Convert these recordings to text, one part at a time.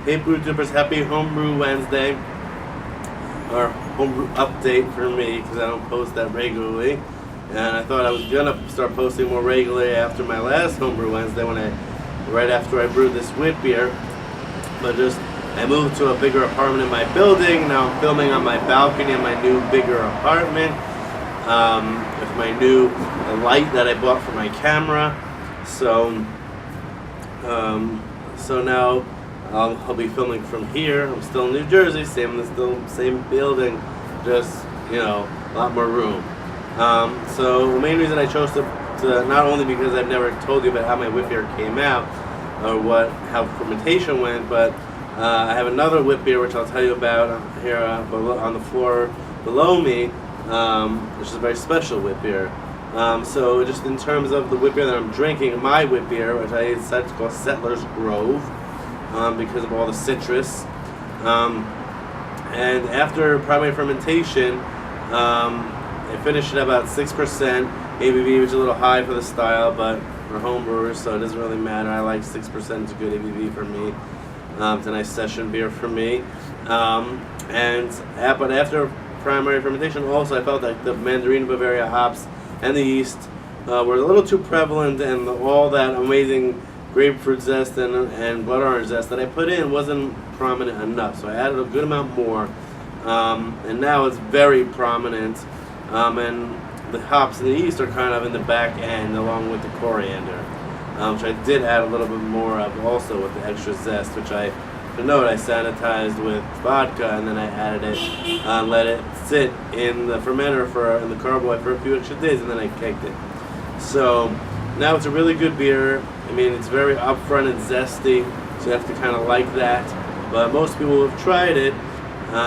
Hey Brewtubers, happy Homebrew Wednesday, or Homebrew update for me, because I don't post that regularly. And I thought I was gonna start posting more regularly after my last Homebrew Wednesday, right after I brewed this wit beer. But I moved to a bigger apartment in my building. Now I'm filming on my balcony in my new bigger apartment, with my new light that I bought for my camera. So now I'll be filming from here. I'm still in New Jersey, same building, just a lot more room. So the main reason I chose to not only because I've never told you about how my wit beer came out or how fermentation went, but I have another wit beer which I'll tell you about here on the floor below me, which is a very special wit beer. So just in terms of the wit beer that I'm drinking, my wit beer, which I decided to call Settler's Grove, because of all the citrus. And after primary fermentation, I finished it about 6% ABV, which is a little high for the style, but for home brewers, so it doesn't really matter. I like 6%, it's a good ABV for me. It's a nice session beer for me. But after primary fermentation, also I felt like the Mandarin Bavaria hops and the yeast were a little too prevalent, and all that amazing grapefruit zest and blood orange zest that I put in wasn't prominent enough. So I added a good amount more, and now it's very prominent. And the hops and the yeast are kind of in the back end along with the coriander, which I did add a little bit more of also with the extra zest, which I sanitized with vodka, and then I added it, let it sit in the fermenter in the carboy for a few extra days, and then I kegged it. So now it's a really good beer. I mean, it's very upfront and zesty, so you have to kind of like that. But most people who have tried it,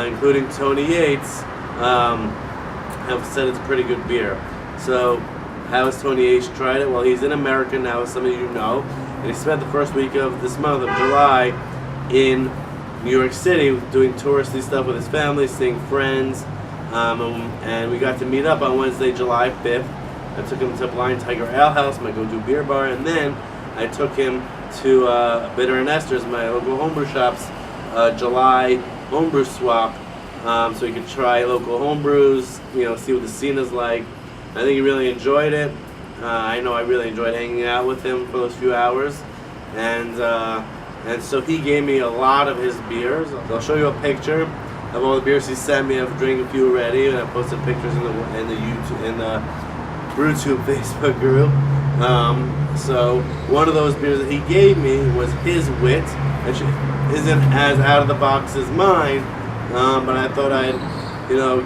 including Tony Yates, have said it's a pretty good beer. So how has Tony Yates tried it? Well, he's in America now, as some of you know, and he spent the first week of this month of July in New York City doing touristy stuff with his family, seeing friends, and we got to meet up on Wednesday, July 5th. I took him to Blind Tiger Ale House, my go-to beer bar, and then I took him to Bitter and Esther's, my local homebrew shop's July homebrew swap, so he could try local homebrews, see what the scene is like. I think he really enjoyed it. I know I really enjoyed hanging out with him for those few hours, and so he gave me a lot of his beers. I'll show you a picture of all the beers he sent me. I've drank a few already, and I posted pictures in the Brewtube Facebook group. So one of those beers that he gave me was his wit, which isn't as out of the box as mine, but I thought I'd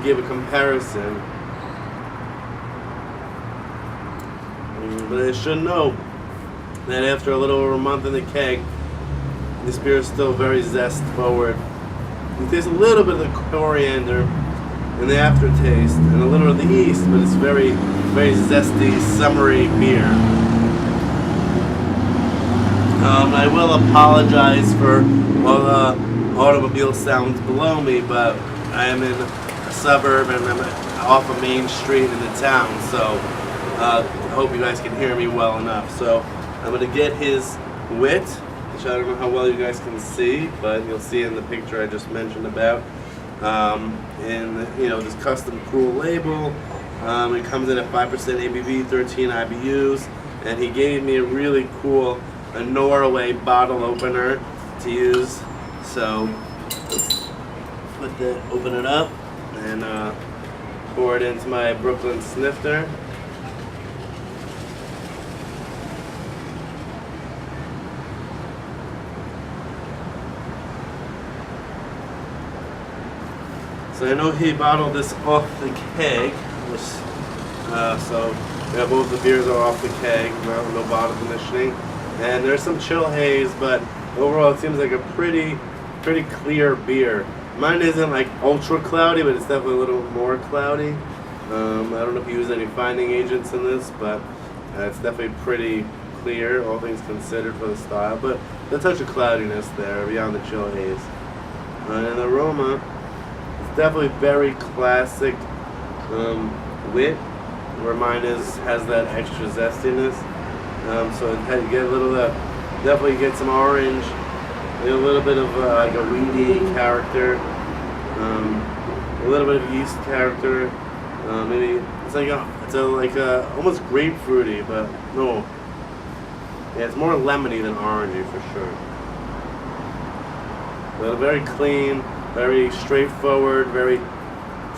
give a comparison. But I should know that after a little over a month in the keg, this beer is still very zest forward. There's a little bit of the coriander in the aftertaste and a little of the yeast, but it's very, very zesty, summery beer. I will apologize for all the automobile sounds below me, but I am in a suburb and I'm off a main street in the town, so I hope you guys can hear me well enough. So I'm going to get his wit, which I don't know how well you guys can see, but you'll see in the picture I just mentioned about. In this custom cool label. It comes in at 5% ABV, 13 IBUs, and he gave me a really cool Norway bottle opener to use. So let's open it up and pour it into my Brooklyn snifter. So I know he bottled this off the keg, so both the beers are off the keg, no bottle conditioning, and there's some chill haze, but overall it seems like a pretty clear beer. Mine isn't like ultra cloudy, but it's definitely a little more cloudy. I don't know if you use any finding agents in this, but it's definitely pretty clear, all things considered for the style, but a touch of cloudiness there beyond the chill haze. And the aroma, definitely very classic wit, where mine has that extra zestiness. So you get a little definitely get some orange a little bit of like a weedy character, a little bit of yeast character. Maybe it's like a almost grapefruity, but no. Yeah, it's more lemony than orangey for sure. But very clean, very straightforward, very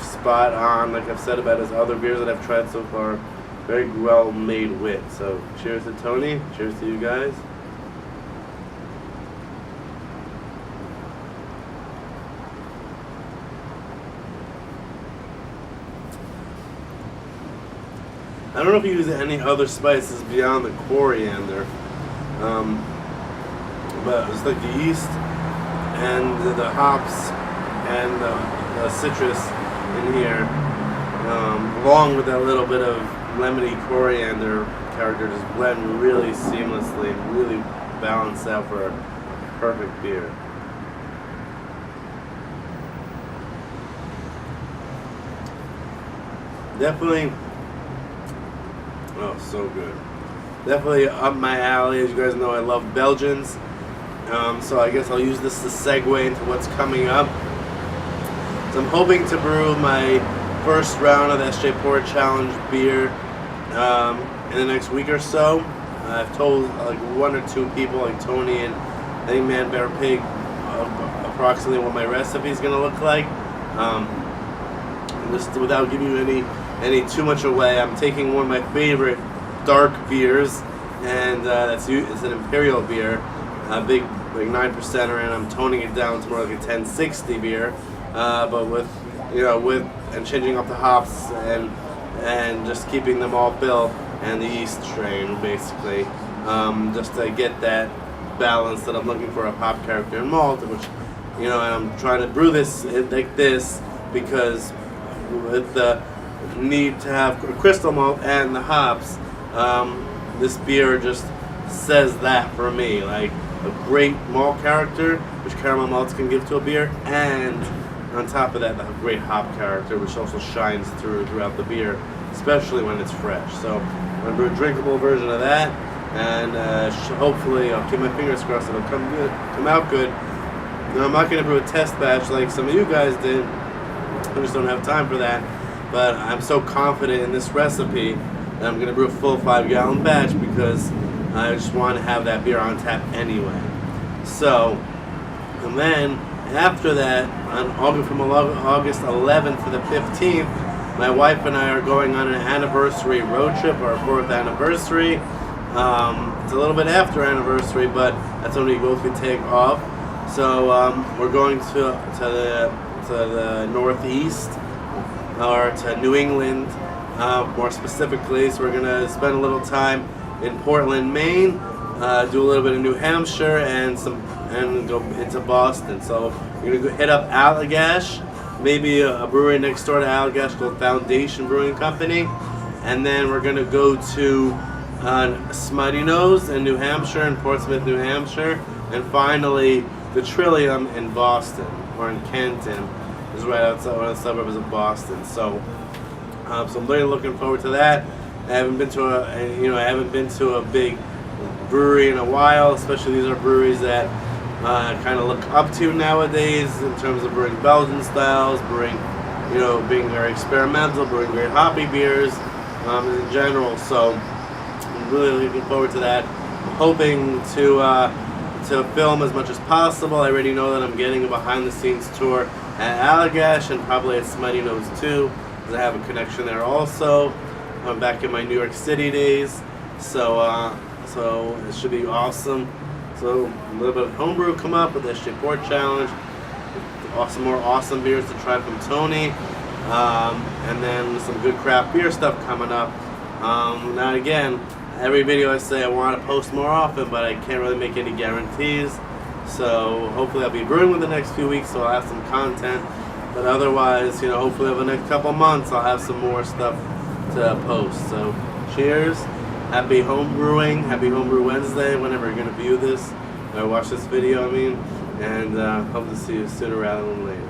spot on. Like I've said about his other beers that I've tried so far, very well made wit. So cheers to Tony. Cheers to you guys. I don't know if you use any other spices beyond the coriander, but it's like the yeast and the hops and the citrus in here, along with that little bit of lemony coriander character, just blend really seamlessly and really balance out for a perfect beer. Definitely. Oh, so good. Definitely up my alley. As you guys know, I love Belgians. So I guess I'll use this to segue into what's coming up. So I'm hoping to brew my first round of the SJ Pour Challenge beer in the next week or so. I've told like one or two people, like Tony and I think Man Bear Pig, approximately what my recipe is going to look like. Just without giving you any too much away, I'm taking one of my favorite dark beers, and it's an imperial beer, a big like 9%er, and I'm toning it down to more like a 1060 beer, but with and changing up the hops and just keeping them all built and the yeast strain basically, just to get that balance that I'm looking for of hop character and malt, which and I'm trying to brew this like this because with the need to have a crystal malt and the hops, this beer just says that for me, like a great malt character, which caramel malts can give to a beer, and on top of that, the great hop character, which also shines throughout the beer, especially when it's fresh. So I'm going to brew a drinkable version of that, and hopefully, I'll keep my fingers crossed it'll come out good. Now, I'm not going to brew a test batch like some of you guys did. I just don't have time for that. But I'm so confident in this recipe that I'm going to brew a full 5-gallon batch because I just want to have that beer on tap anyway. So, and then after that, from August 11th to the 15th, my wife and I are going on an anniversary road trip, our 4th anniversary. It's a little bit after anniversary, but that's when we both can take off. So we're going to the Northeast, or to New England, more specifically. So we're gonna spend a little time in Portland, Maine, do a little bit of New Hampshire, and go into Boston. So we're gonna hit up Allagash, maybe a brewery next door to Allagash called Foundation Brewing Company, and then we're gonna go to Smutty Nose in New Hampshire, in Portsmouth, New Hampshire, and finally the Trillium in Boston, or in Canton. Is right outside one of the suburbs of Boston. So I'm really looking forward to that. I haven't been to a big brewery in a while. Especially these are breweries that I kind of look up to nowadays in terms of brewing Belgian styles, being very experimental, brewing great hoppy beers in general. So I'm really looking forward to that. I'm hoping to film as much as possible. I already know that I'm getting a behind-the-scenes tour at Allagash and probably at Smutty Nose too, because I have a connection there also. I'm back in my New York City days, so it should be awesome. So a little bit of homebrew come up with the SJ Pour Challenge, more awesome beers to try from Tony, and then some good craft beer stuff coming up. Now again, every video I say I want to post more often, but I can't really make any guarantees. So hopefully I'll be brewing within the next few weeks, so I'll have some content. But otherwise, hopefully over the next couple months I'll have some more stuff to post. So cheers, happy home brewing, happy Homebrew Wednesday, whenever you're gonna view this or watch this video, and hope to see you sooner rather than later.